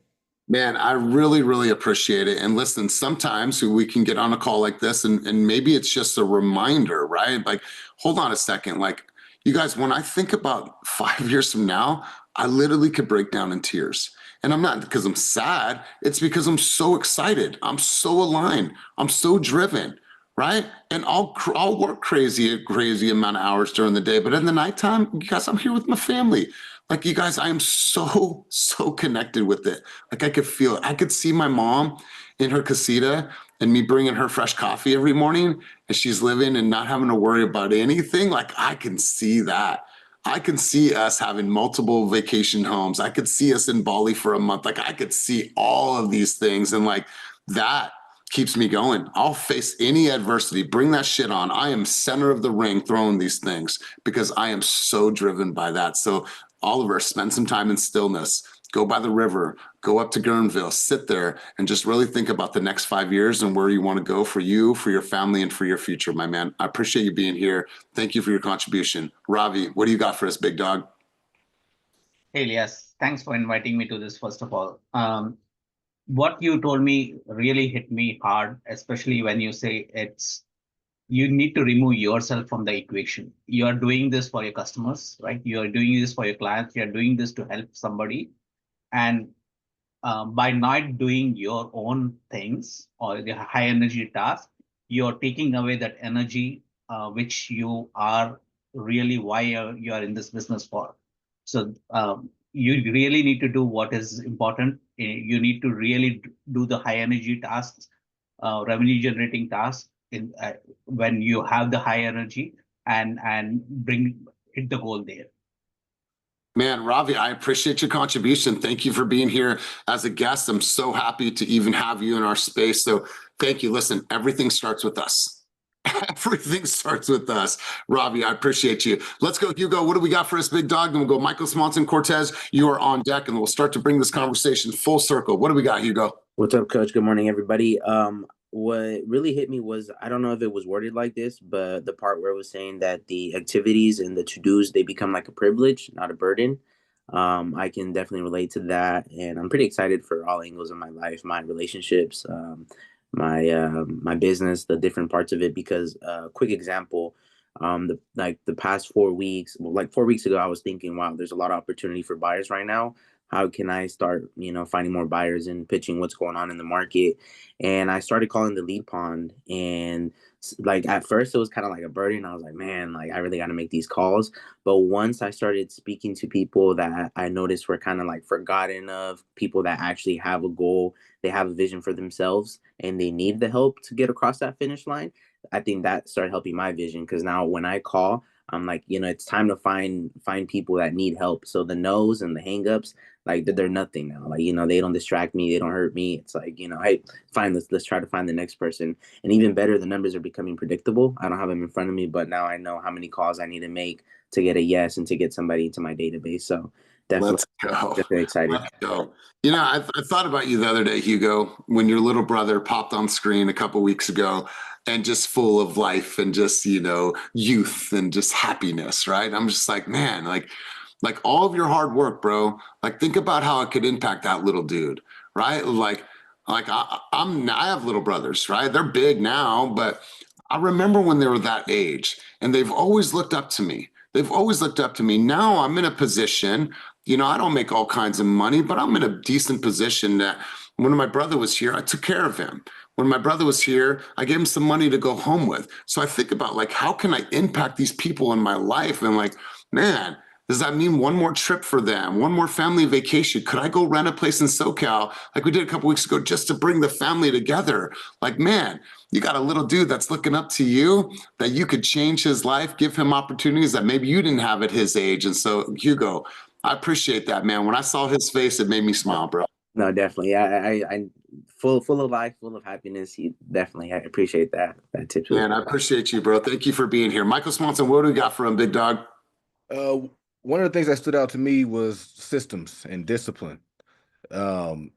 Speaker 1: Man, I really, really appreciate it. And listen, sometimes we can get on a call like this and maybe it's just a reminder, right? Like, hold on a second. Like, you guys, when I think about 5 years from now, I literally could break down in tears. And I'm not because I'm sad. It's because I'm so excited. I'm so aligned. I'm so driven, right? And I'll work crazy amount of hours during the day. But in the nighttime, you guys, I'm here with my family. Like you guys, I am so connected with it. Like I could feel it. I could see my mom in her casita and me bringing her fresh coffee every morning, and she's living and not having to worry about anything. Like I can see that. I can see us having multiple vacation homes. I could see us in Bali for a month. Like I could see all of these things, and like that keeps me going. I'll face any adversity, bring that shit on. I am center of the ring throwing these things because I am so driven by that. So Oliver, spend some time in stillness, go by the river, go up to Guerneville, sit there and just really think about the next 5 years and where you want to go for you, for your family, and for your future, my man. I appreciate you being here. Thank you for your contribution. Ravi, what do you got for us, big dog?
Speaker 13: Hey, Elias, thanks for inviting me to this, first of all. What you told me really hit me hard, especially when you say you need to remove yourself from the equation. You are doing this for your customers, right? You are doing this for your clients. You are doing this to help somebody. And by not doing your own things or the high energy task, you're taking away that energy, which you are really why you are in this business for. So you really need to do what is important. You need to really do the high energy tasks, revenue generating tasks when you have the high energy and hit the goal there.
Speaker 1: Man, Ravi, I appreciate your contribution. Thank you for being here as a guest. I'm so happy to even have you in our space. So thank you. Listen, everything starts with us. Everything starts with us. Ravi, I appreciate you. Let's go, Hugo. What do we got for us, big dog? Then we'll go Michael Swanson Cortez. You are on deck, and we'll start to bring this conversation full circle. What do we got, Hugo?
Speaker 14: What's up, Coach? Good morning, everybody. What really hit me was, I don't know if it was worded like this, but the part where it was saying that the activities and the to-dos, they become like a privilege, not a burden. I can definitely relate to that, and I'm pretty excited for all angles of my life, my relationships, my business, the different parts of it. Because quick example, the past 4 weeks, like 4 weeks ago, I was thinking, wow, there's a lot of opportunity for buyers right now. How can I start, finding more buyers and pitching what's going on in the market? And I started calling the lead pond. And like at first it was kind of like a burden. I was like, man, like I really got to make these calls. But once I started speaking to people that I noticed were kind of like forgotten of, people that actually have a goal, they have a vision for themselves, and they need the help to get across that finish line, I think that started helping my vision. Because now when I call, I'm like, it's time to find people that need help. So the no's and the hangups, like they're nothing now. Like, they don't distract me, they don't hurt me. It's like, hey, fine, let's try to find the next person. And even better, the numbers are becoming predictable. I don't have them in front of me, but now I know how many calls I need to make to get a yes and to get somebody into my database. So definitely, definitely excited.
Speaker 1: Let's go. I thought about you the other day, Hugo, when your little brother popped on screen a couple weeks ago and just full of life and just, youth and just happiness, right? I'm just like, man, like all of your hard work, bro, like think about how it could impact that little dude, right? Like I have little brothers, right? They're big now, but I remember when they were that age and they've always looked up to me. They've always looked up to me. Now I'm in a position, I don't make all kinds of money, but I'm in a decent position that when my brother was here, I took care of him. When my brother was here, I gave him some money to go home with. So I think about like, how can I impact these people in my life? And like, man, does that mean one more trip for them? One more family vacation? Could I go rent a place in SoCal like we did a couple weeks ago just to bring the family together? Like, man, you got a little dude that's looking up to you that you could change his life, give him opportunities that maybe you didn't have at his age. And so, Hugo, I appreciate that, man. When I saw his face, it made me smile, bro.
Speaker 14: No, definitely. Yeah, I full of life, full of happiness. I appreciate that tip.
Speaker 1: Man, I appreciate you, bro. Thank you for being here. Michael Swanson, what do we got for him, big dog?
Speaker 15: One of the things that stood out to me was systems and discipline. Over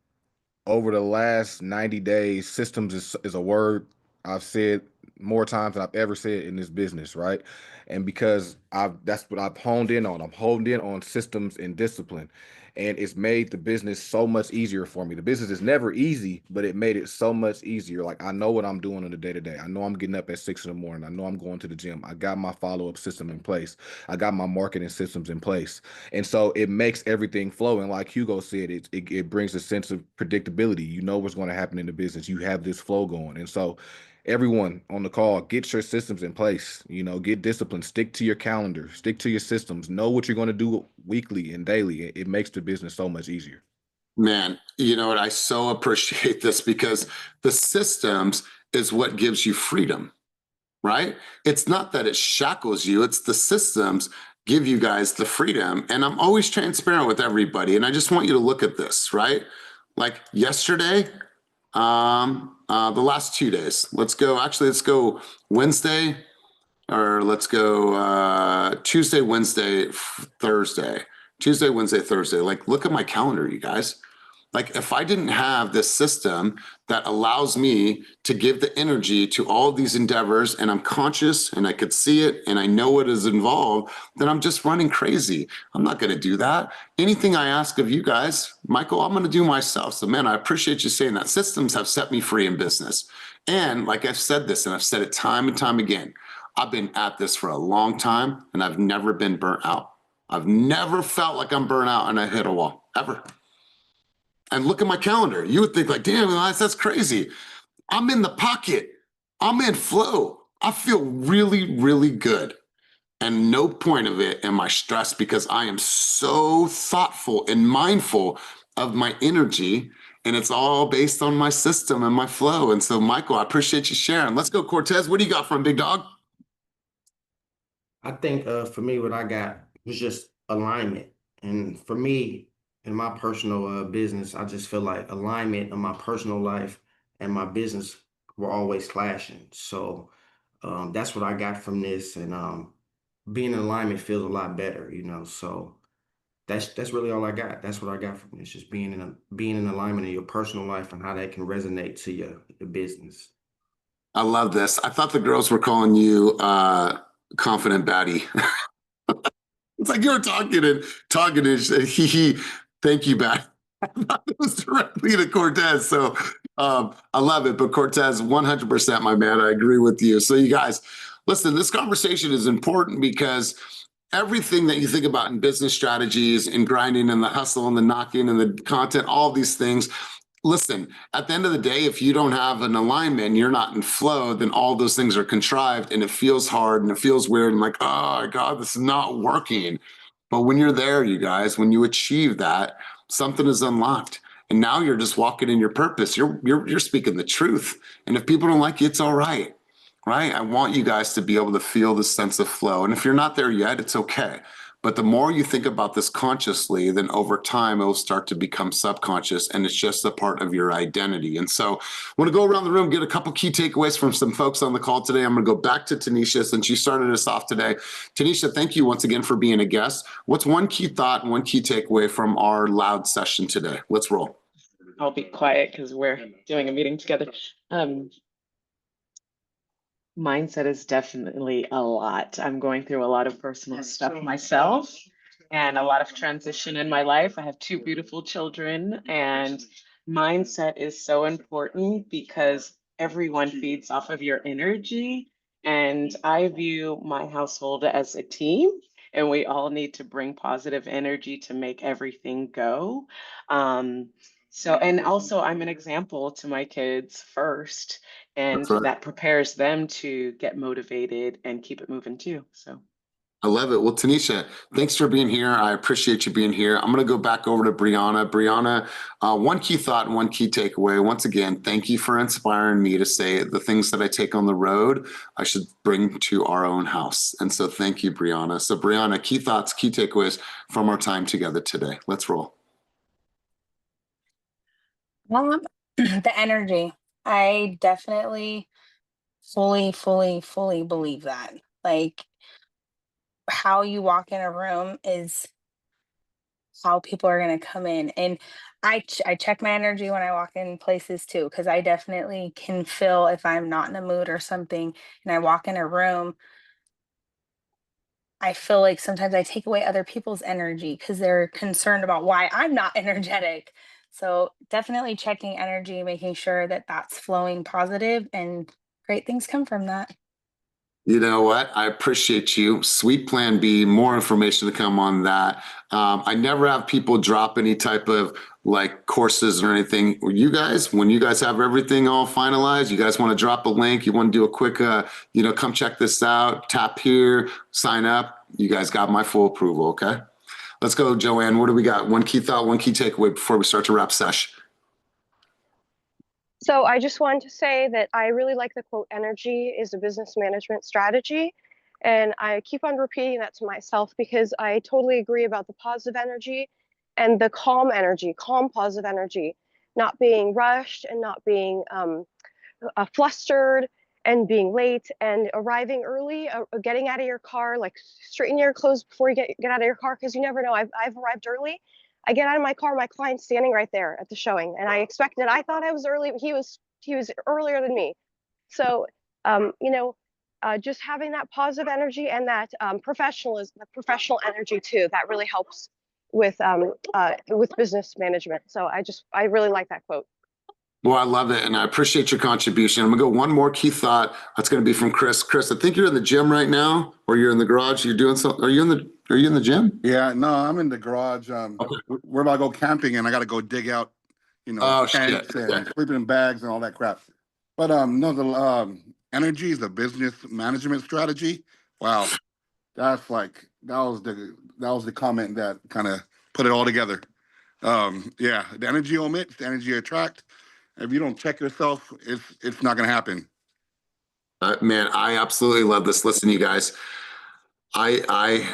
Speaker 15: the last 90 days, systems is a word I've said more times than I've ever said in this business, right? And because that's what I've honed in on. I'm honed in on systems and discipline. And it's made the business so much easier for me. The business is never easy, but it made it so much easier. Like I know what I'm doing on the day-to-day. I know I'm getting up at 6 in the morning. I know I'm going to the gym. I got my follow-up system in place. I got my marketing systems in place. And so it makes everything flow. And like Hugo said, it brings a sense of predictability. You know what's going to happen in the business. You have this flow going. And so everyone on the call, get your systems in place. You know, get disciplined, stick to your calendar, stick to your systems, know what you're going to do weekly and daily. It makes the business so much easier.
Speaker 1: Man, you know what? I so appreciate this because the systems is what gives you freedom, right? It's not that it shackles you, it's the systems give you guys the freedom. And I'm always transparent with everybody. And I just want you to look at this, right? Like yesterday, the last 2 days, let's go Wednesday, or let's go Tuesday, Wednesday, Thursday. Tuesday, Wednesday, Thursday. Like, look at my calendar, you guys. Like, if I didn't have this system that allows me to give the energy to all of these endeavors, and I'm conscious and I could see it and I know what is involved, then I'm just running crazy. I'm not going to do that. Anything I ask of you guys, Michael, I'm going to do myself. So, man, I appreciate you saying that. Systems have set me free in business. And like I've said this, and I've said it time and time again, I've been at this for a long time and I've never been burnt out. I've never felt like I'm burnt out and I hit a wall, ever. And look at my calendar. You would think like, damn, Elias, that's crazy. I'm in the pocket. I'm in flow. I feel really, really good. And no point of it am I stressed because I am so thoughtful and mindful of my energy. And it's all based on my system and my flow. And so, Michael, I appreciate you sharing. Let's go, Cortez. What do you got from Big Dog?
Speaker 9: I think for me, what I got was just alignment. And for me, in my personal business, I just feel like alignment in my personal life and my business were always clashing. So that's what I got from this. And being in alignment feels a lot better, you know. So that's really all I got. That's what I got from this. Just being in alignment in your personal life and how that can resonate to your business.
Speaker 1: I love this. I thought the girls were calling you confident baddie. It's like you were talking and he. Thank you, back. It was directly to Cortez. So I love it. But Cortez, 100%, my man. I agree with you. So you guys, listen, this conversation is important because everything that you think about in business strategies and grinding and the hustle and the knocking and the content, all these things. Listen, at the end of the day, if you don't have an alignment, you're not in flow, then all those things are contrived and it feels hard and it feels weird and like, oh God, this is not working. But when you're there, you guys, when you achieve that, something is unlocked. And now you're just walking in your purpose. You're speaking the truth. And if people don't like you, it's all right. Right? I want you guys to be able to feel this sense of flow. And if you're not there yet, it's okay. But the more you think about this consciously, then over time, it'll start to become subconscious and it's just a part of your identity. And so I want to go around the room, get a couple key takeaways from some folks on the call today. I'm going to go back to Tanisha since you started us off today. Tanisha, thank you once again for being a guest. What's one key thought and one key takeaway from our loud session today? Let's roll.
Speaker 4: I'll be quiet because we're doing a meeting together. Mindset is definitely a lot. I'm going through a lot of personal stuff myself and a lot of transition in my life. I have two beautiful children, and mindset is so important because everyone feeds off of your energy. And I view my household as a team, and we all need to bring positive energy to make everything go. And also, I'm an example to my kids first, and
Speaker 1: That's right.
Speaker 4: that prepares them to get motivated and keep it moving too. So
Speaker 1: I love it. Well, Tanisha, thanks for being here. I appreciate you being here. I'm going to go back over to Brianna. Brianna, one key thought and one key takeaway. Once again, thank you for inspiring me to say the things that I take on the road, I should bring to our own house. And so thank you, Brianna. So Brianna, key thoughts, key takeaways from our time together today. Let's roll.
Speaker 5: The energy. I definitely fully believe that. Like, how you walk in a room is how people are going to come in. And I check my energy when I walk in places too, because I definitely can feel if I'm not in a mood or something and I walk in a room. I feel like sometimes I take away other people's energy because they're concerned about why I'm not energetic. So definitely checking energy, making sure that that's flowing positive, and great things come from that.
Speaker 1: You know what? I appreciate you. Sweet Plan B, more information to come on that. I never have people drop any type of like courses or anything. When you guys have everything all finalized, you guys want to drop a link, you want to do a quick, come check this out, tap here, sign up. You guys got my full approval, okay? Let's go, Joanne. What do we got? One key thought, one key takeaway before we start to wrap sesh.
Speaker 16: So I just wanted to say that I really like the quote, energy is a business management strategy. And I keep on repeating that to myself because I totally agree about the positive energy and the calm energy, calm positive energy, not being rushed and not being flustered and being late and arriving early, getting out of your car, like straighten your clothes before you get out of your car, because you never know. I've arrived early. I get out of my car, my client's standing right there at the showing, and I thought I was early, but he was earlier than me. So, just having that positive energy and that professional energy too, that really helps with business management. So I really like that quote.
Speaker 1: Well, I love it, and I appreciate your contribution. I'm gonna go one more key thought. That's gonna be from Chris. Chris, I think you're in the gym right now, or you're in the garage. You're doing something. Are you in the gym?
Speaker 17: Yeah, no, I'm in the garage.
Speaker 1: Okay.
Speaker 17: We're about to go camping, and I got to go dig out, tents and sleeping bags and all that crap. But no, the energy is a business management strategy. Wow, that was the comment that kind of put it all together. Yeah, the energy omits, the energy attract. If you don't check yourself, it's not gonna happen.
Speaker 1: Man, I absolutely love this. Listen, you guys, I've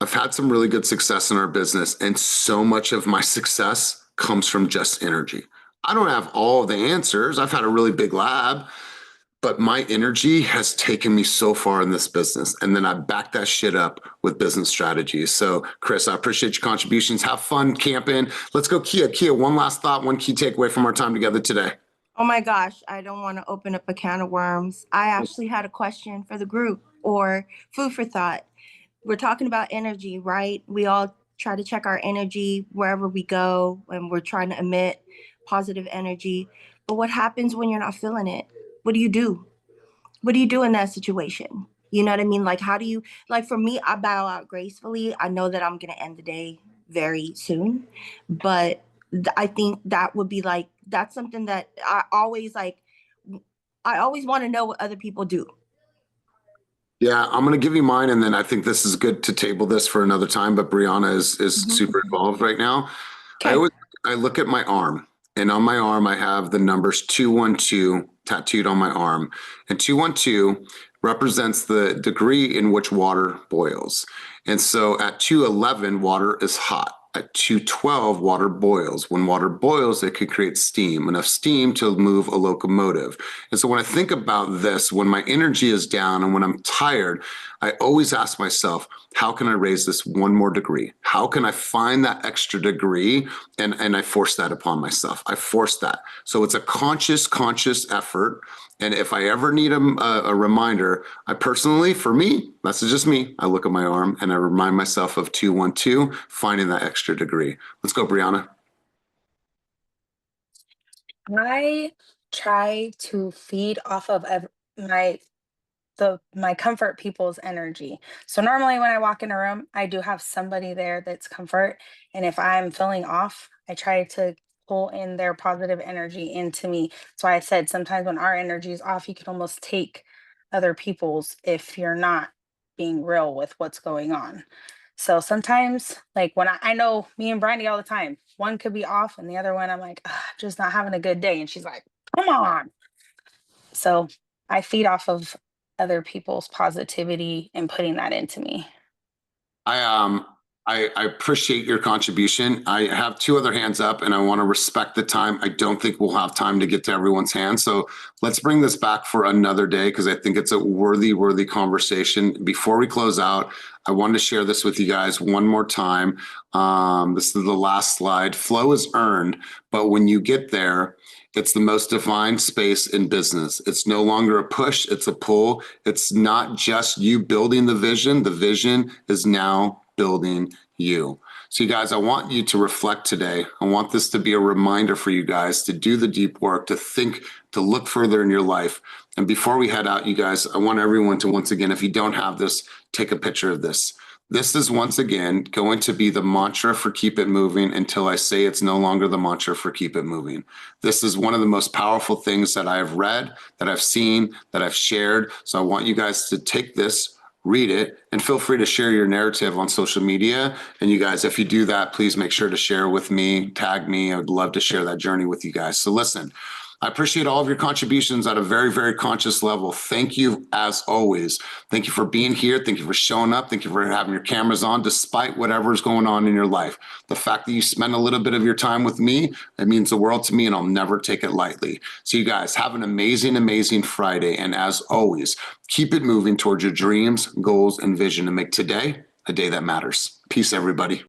Speaker 1: had some really good success in our business, and so much of my success comes from just energy. I don't have all the answers. I've had a really big lab, but my energy has taken me so far in this business. And then I back that shit up with business strategies. So Chris, I appreciate your contributions. Have fun camping. Let's go, Kia. Kia, one last thought, one key takeaway from our time together today.
Speaker 10: Oh my gosh, I don't want to open up a can of worms. I actually had a question for the group, or food for thought. We're talking about energy, right? We all try to check our energy wherever we go, and we're trying to emit positive energy. But what happens when you're not feeling it? What do you do? What do you do in that situation? You know what I mean? Like, how do you, like, for me, I bow out gracefully. I know that I'm going to end the day very soon, but I think that would be like, that's something that I always want to know what other people do.
Speaker 1: Yeah, I'm going to give you mine, and then I think this is good to table this for another time. But Brianna is super involved right now.
Speaker 10: Okay.
Speaker 1: I look at my arm, and on my arm I have the numbers 212 tattooed on my arm, and 212 represents the degree in which water boils. And so at 211, water is hot. At 212, water boils. When water boils, it can create steam, enough steam to move a locomotive. And so when I think about this, when my energy is down and when I'm tired, I always ask myself, how can I raise this one more degree? How can I find that extra degree? And I force that upon myself. I force that. So it's a conscious effort. And if I ever need a reminder, I personally, for me, that's just me, I look at my arm and I remind myself of 212, finding that extra degree. Let's go, Brianna.
Speaker 5: I try to feed off of my comfort people's energy. So normally when I walk in a room, I do have somebody there that's comfort. And if I'm feeling off, I try to pull in their positive energy into me. So I said sometimes when our energy is off, you can almost take other people's if you're not being real with what's going on. So sometimes, like when I know me and Brandy all the time, one could be off and the other one, I'm like, just not having a good day. And she's like, come on. So I feed off of other people's positivity and putting that into me.
Speaker 1: I appreciate your contribution. I have two other hands up and I want to respect the time. I don't think we'll have time to get to everyone's hand. So let's bring this back for another day because I think it's a worthy conversation. Before we close out, I wanted to share this with you guys one more time. This is the last slide. Flow is earned, but when you get there, it's the most defined space in business. It's no longer a push, it's a pull. It's not just you building the vision. The vision is now building you. So you guys, I want you to reflect today. I want this to be a reminder for you guys to do the deep work, to think, to look further in your life. And before we head out, you guys, I want everyone to, once again, if you don't have this, take a picture of this. This is once again going to be the mantra for Keep It Moving until I say it's no longer the mantra for Keep It Moving. This is one of the most powerful things that I've read, that I've seen, that I've shared. So I want you guys to take this, read it, and feel free to share your narrative on social media. And you guys, if you do that, please make sure to share with me, tag me. I would love to share that journey with you guys. So listen, I appreciate all of your contributions at a very, very conscious level. Thank you as always. Thank you for being here. Thank you for showing up. Thank you for having your cameras on despite whatever's going on in your life. The fact that you spend a little bit of your time with me, it means the world to me, and I'll never take it lightly. So you guys have an amazing, amazing Friday. And as always, keep it moving towards your dreams, goals, and vision to make today a day that matters. Peace, everybody.